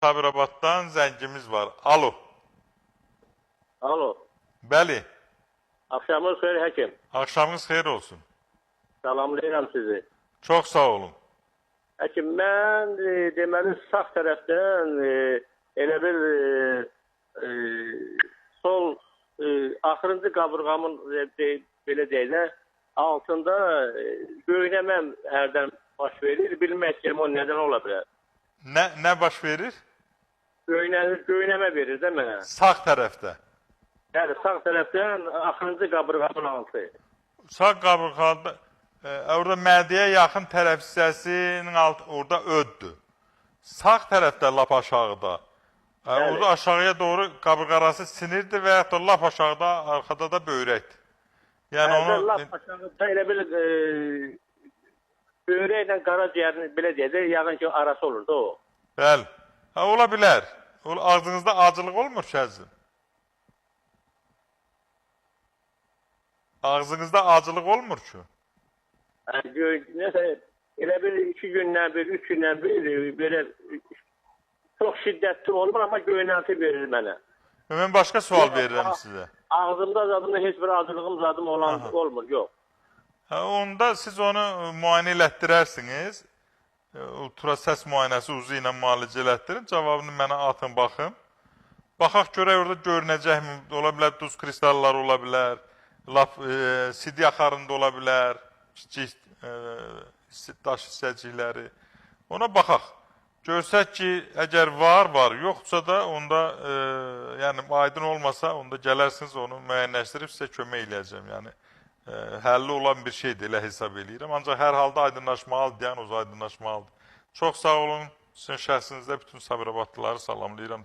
Sabirabaddan zəngimiz var. Alo. Alo. Bəli. Akşamınız xeyir həkim. Axşamınız xeyir olsun. Salamlayıram sizi. Çox sağ olun. Həkim, mən deməli sağ tərəfdən elə bir sol axırıncı qabırğamın belə deyək də altında göynəməm hərdən baş verir. Bilmək istəyirəm o nədən ola bilər. Nə baş verir? Göynəmə verir də mənə. Sağ tərəfdə. Yəni sağ tərəfdən axırıncı qabırğamın altı. Sağ qabırğada orada mədiyə yaxın tərəf hissəsinin orada öddür. Sağ tərəfdə lap aşağıda. Orada aşağıya doğru qabırğa arası sinirdir və yaxud da lap aşağıda, arxada da böyrəkdir. Yəni onu lap aşağıda elə bir böyrəklə qaraciyərin belə deyək də yağın ki arası olur da o. Bəli. Ola bilər. Ağzınızda acılıq olmur şəzim. Ağzınızda acılıq olmur ki. Nəsə, elə bir 2 gündən bir, 3 gündən bir belə çox şiddətli olmur, amma göynənti verir mənə. Mən başqa sual verirəm sizə. Ağzımda zadımda heç bir acılığım zadım olmur, yox. Onda siz onu müayinə elətdirərsiniz. Ultrasəs müayinəsi uzu ilə müalicə elətdirin. Cavabını mənə atın, baxın. Baxaq görək orada görünəcəkmi? Ola bilər duz kristalları ola bilər. Sid yaxarında ola bilər. Daş hissəcikləri. Ona baxaq. Görsək ki, əgər var, yoxsa da onda yəni aydın olmasa, onda gələrsiniz onu müəyyənləşdirib sizə kömək eləyəcəm. Yəni həlli olan bir şeydir, elə hesab eləyirəm. Ancaq hər halda aydınlaşmalıdır, diaqnoz aydınlaşmalıdır. Çox sağ olun. Sizin şəxsinizdə bütün Sabirabadlıları salamlayıram.